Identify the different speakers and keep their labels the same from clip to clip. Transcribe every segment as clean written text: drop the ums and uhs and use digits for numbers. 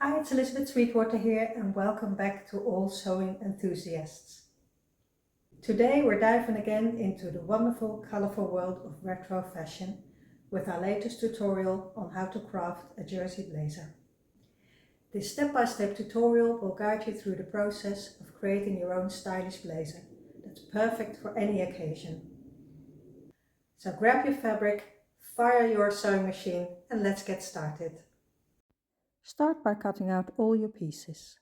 Speaker 1: Hi, it's Elizabeth Sweetwater here and welcome back to all sewing enthusiasts. Today we're diving again into the wonderful, colorful world of retro fashion with our latest tutorial on how to craft a jersey blazer. This step-by-step tutorial will guide you through the process of creating your own stylish blazer that's perfect for any occasion. So grab your fabric, fire your sewing machine and let's get started. Start by cutting out all your pieces.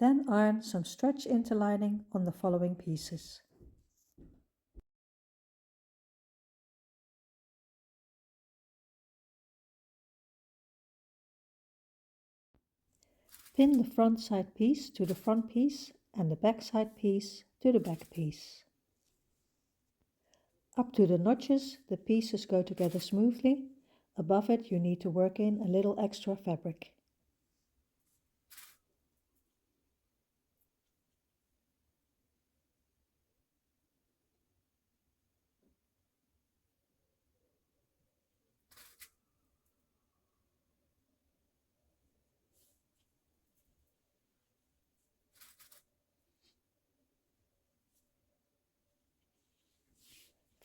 Speaker 1: Then iron some stretch interlining on the following pieces. Pin the front side piece to the front piece and the back side piece to the back piece. Up to the notches, the pieces go together smoothly. Above it, you need to work in a little extra fabric.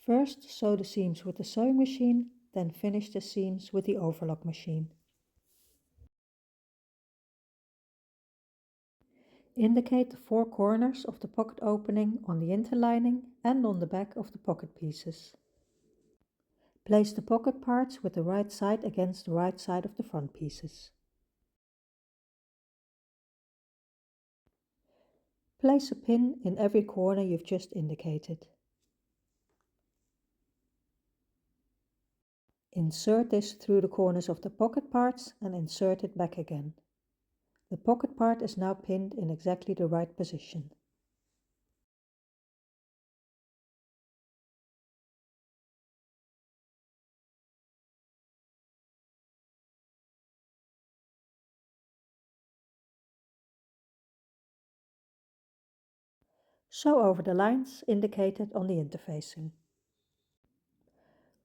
Speaker 1: First, sew the seams with the sewing machine, then finish the seams with the overlock machine. Indicate the four corners of the pocket opening on the interlining and on the back of the pocket pieces. Place the pocket parts with the right side against the right side of the front pieces. Place a pin in every corner you've just indicated. Insert this through the corners of the pocket parts and insert it back again. The pocket part is now pinned in exactly the right position. Sew over the lines indicated on the interfacing.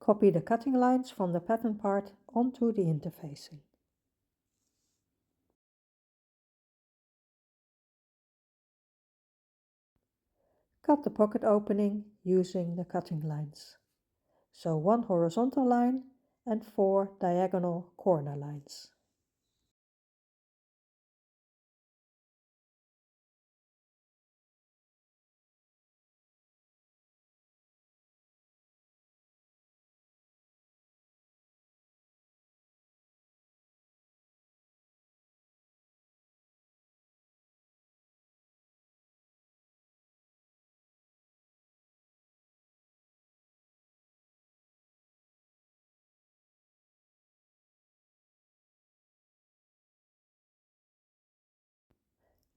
Speaker 1: Copy the cutting lines from the pattern part onto the interfacing. Cut the pocket opening using the cutting lines. So 1 horizontal line and 4 diagonal corner lines.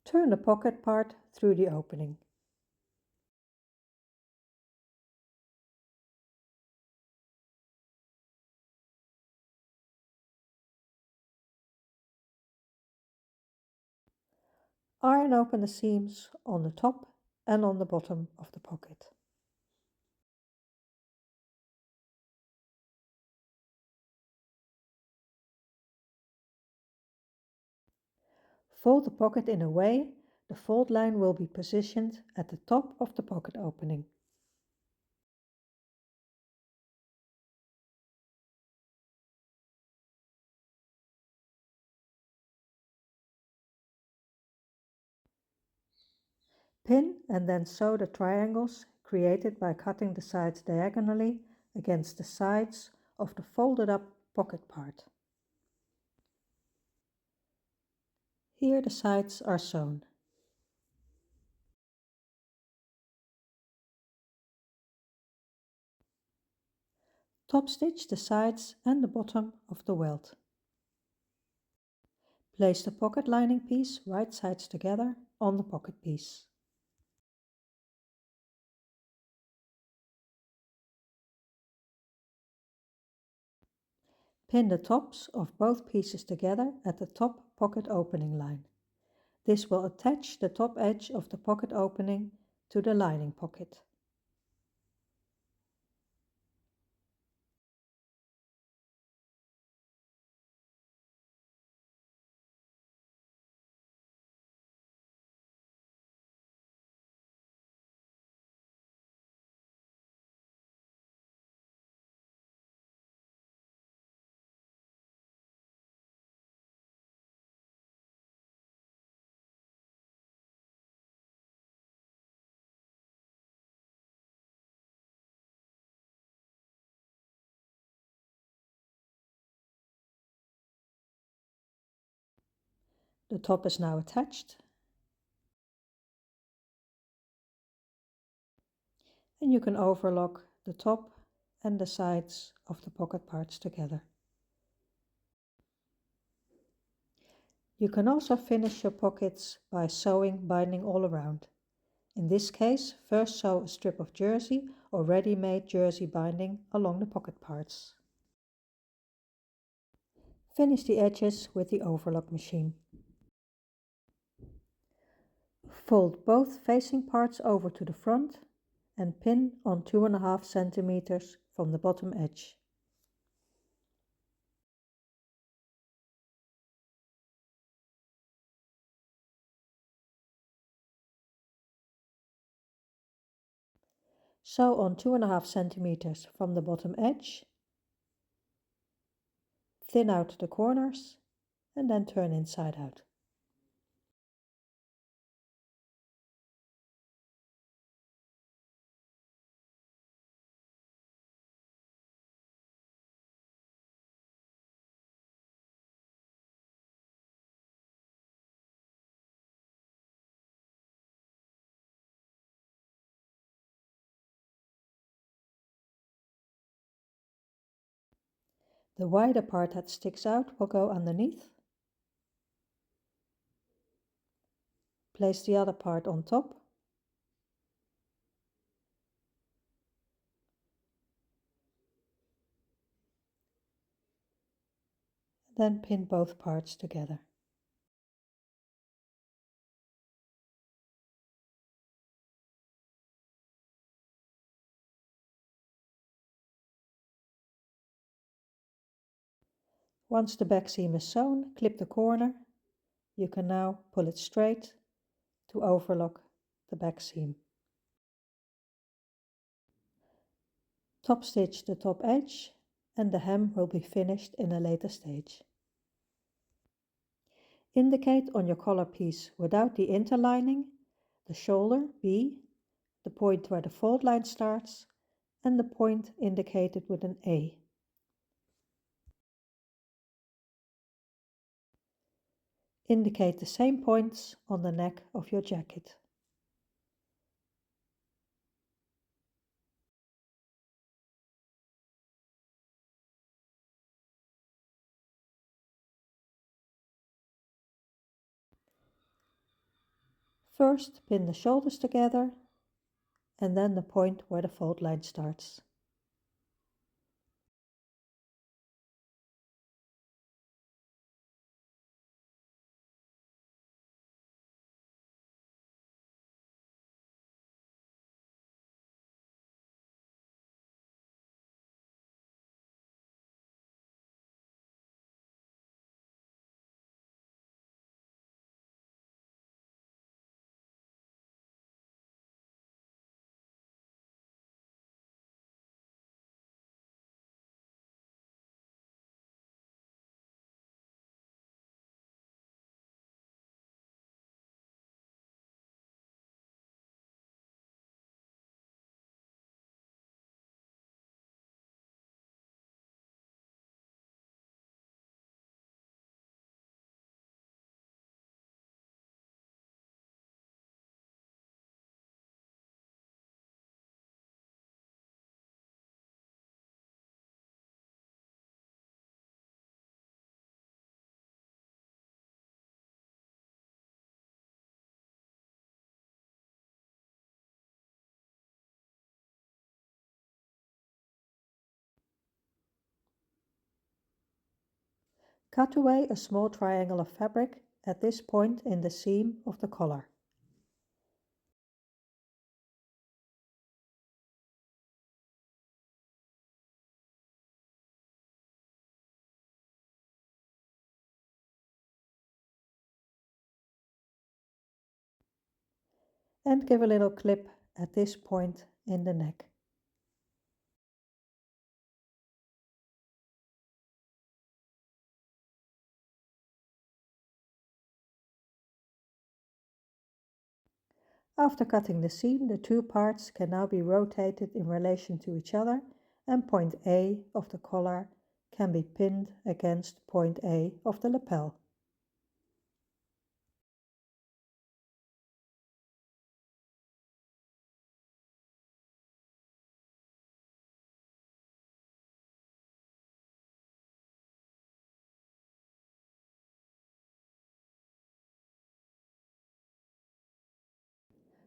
Speaker 1: Turn the pocket part through the opening. Iron open the seams on the top and on the bottom of the pocket. Fold the pocket in a way the fold line will be positioned at the top of the pocket opening. Pin and then sew the triangles created by cutting the sides diagonally against the sides of the folded up pocket part. Here the sides are sewn. Top stitch the sides and the bottom of the welt. Place the pocket lining piece right sides together on the pocket piece. Pin the tops of both pieces together at the top pocket opening line. This will attach the top edge of the pocket opening to the lining pocket. The top is now attached, and you can overlock the top and the sides of the pocket parts together. You can also finish your pockets by sewing binding all around. In this case, first sew a strip of jersey or ready-made jersey binding along the pocket parts. Finish the edges with the overlock machine. Fold both facing parts over to the front and pin on 2.5 centimeters from the bottom edge. Sew on 2.5 centimeters from the bottom edge, thin out the corners and then turn inside out. The wider part that sticks out will go underneath. Place the other part on top. Then pin both parts together. Once the back seam is sewn, clip the corner. You can now pull it straight to overlock the back seam. Top stitch the top edge and the hem will be finished in a later stage. Indicate on your collar piece without the interlining the shoulder B, the point where the fold line starts, and the point indicated with an A. Indicate the same points on the neck of your jacket. First, pin the shoulders together and then the point where the fold line starts. Cut away a small triangle of fabric at this point in the seam of the collar. And give a little clip at this point in the neck. After cutting the seam, the two parts can now be rotated in relation to each other, and point A of the collar can be pinned against point A of the lapel.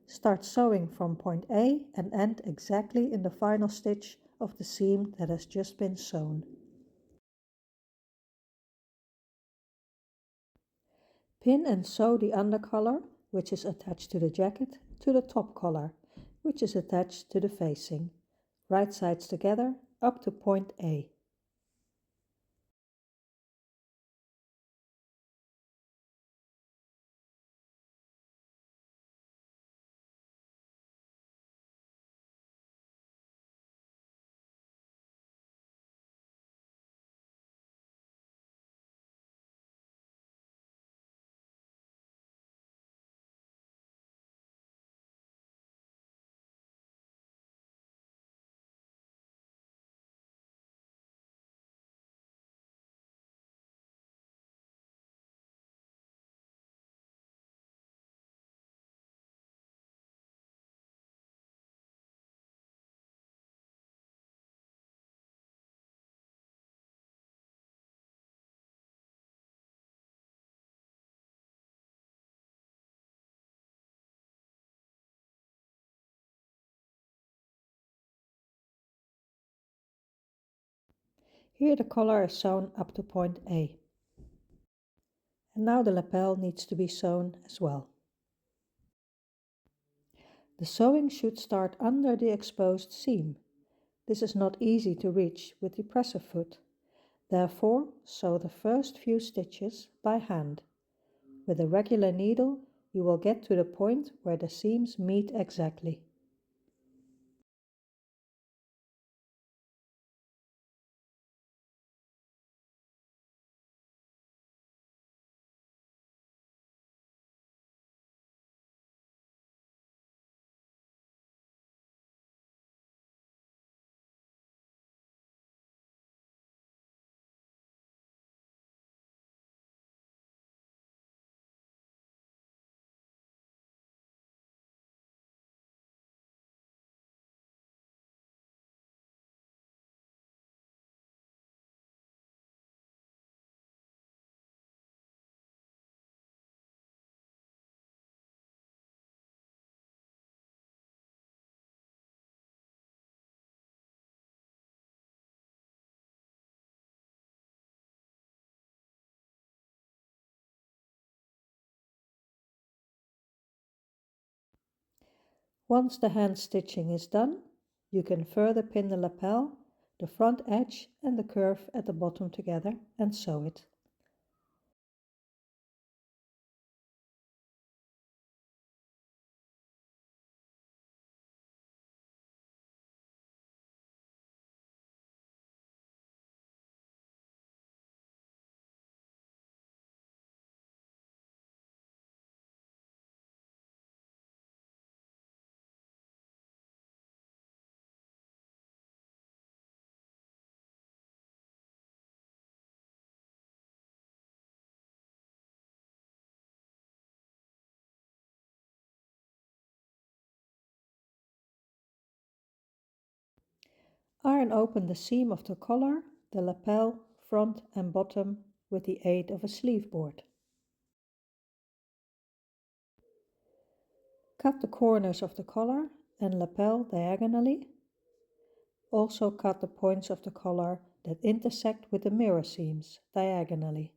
Speaker 1: Start sewing from point A and end exactly in the final stitch of the seam that has just been sewn. Pin and sew the undercollar, which is attached to the jacket, to the top collar, which is attached to the facing. Right sides together up to point A. Here the collar is sewn up to point A. And now the lapel needs to be sewn as well. The sewing should start under the exposed seam. This is not easy to reach with the presser foot. Therefore, sew the first few stitches by hand. With a regular needle, you will get to the point where the seams meet exactly. Once the hand stitching is done, you can further pin the lapel, the front edge and the curve at the bottom together and sew it. Iron open the seam of the collar, the lapel, front and bottom with the aid of a sleeve board. Cut the corners of the collar and lapel diagonally. Also cut the points of the collar that intersect with the mirror seams diagonally.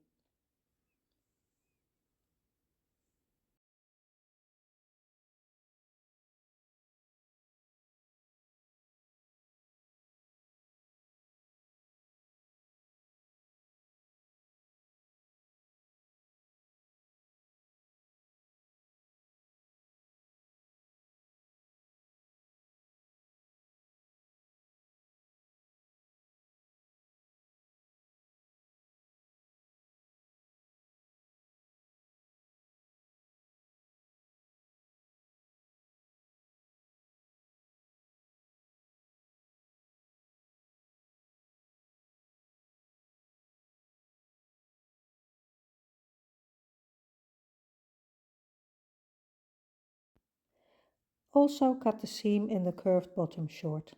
Speaker 1: Also cut the seam in the curved bottom short.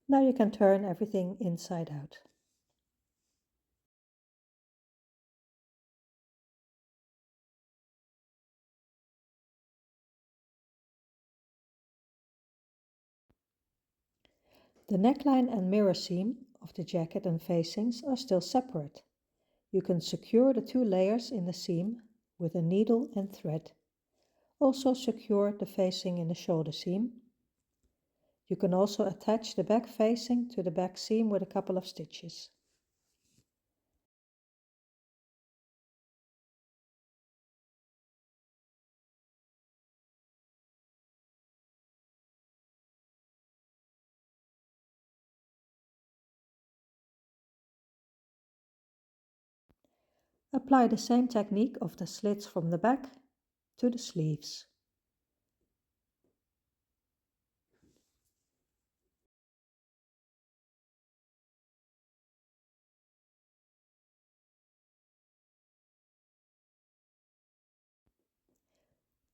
Speaker 1: Now you can turn everything inside out. The neckline and mirror seam of the jacket and facings are still separate. You can secure the two layers in the seam with a needle and thread. Also secure the facing in the shoulder seam. You can also attach the back facing to the back seam with a couple of stitches. Apply the same technique of the slits from the back to the sleeves.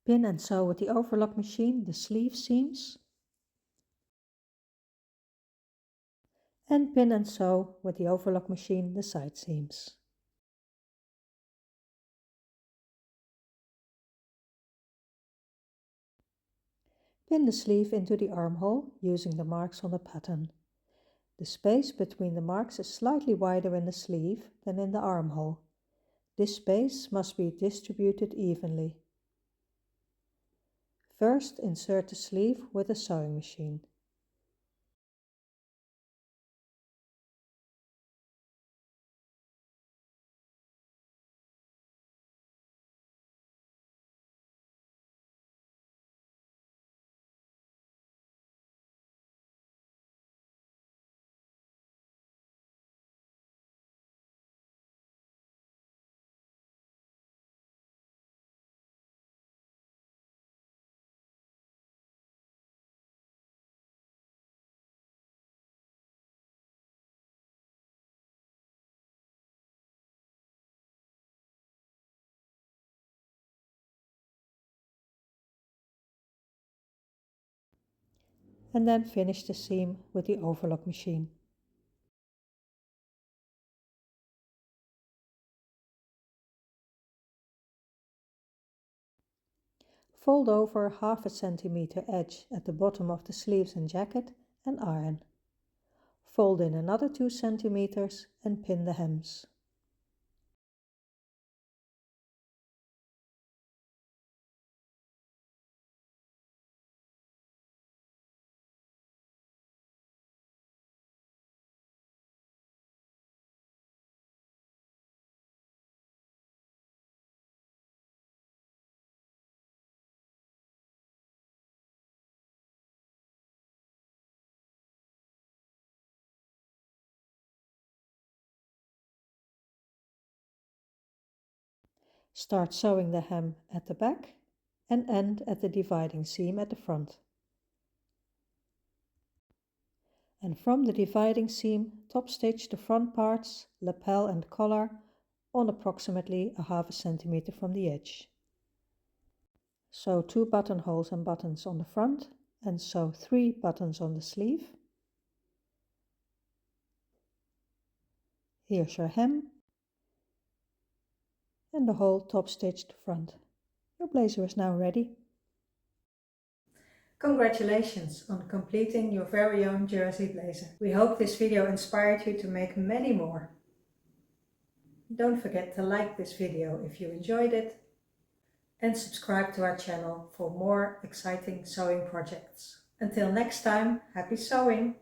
Speaker 1: Pin and sew with the overlock machine the sleeve seams. And pin and sew with the overlock machine the side seams. Pin the sleeve into the armhole using the marks on the pattern. The space between the marks is slightly wider in the sleeve than in the armhole. This space must be distributed evenly. First, insert the sleeve with a sewing machine. And then finish the seam with the overlock machine. Fold over 1/2 centimeter edge at the bottom of the sleeves and jacket and iron. Fold in another 2 centimeters and pin the hems. Start sewing the hem at the back and end at the dividing seam at the front. And from the dividing seam, top stitch the front parts, lapel and collar on approximately 1/2 centimeter from the edge. Sew 2 buttonholes and buttons on the front and sew 3 buttons on the sleeve. Here's your hem and the whole top stitched front. Your blazer is now ready. Congratulations on completing your very own jersey blazer. We hope this video inspired you to make many more. Don't forget to like this video if you enjoyed it and subscribe to our channel for more exciting sewing projects. Until next time, happy sewing!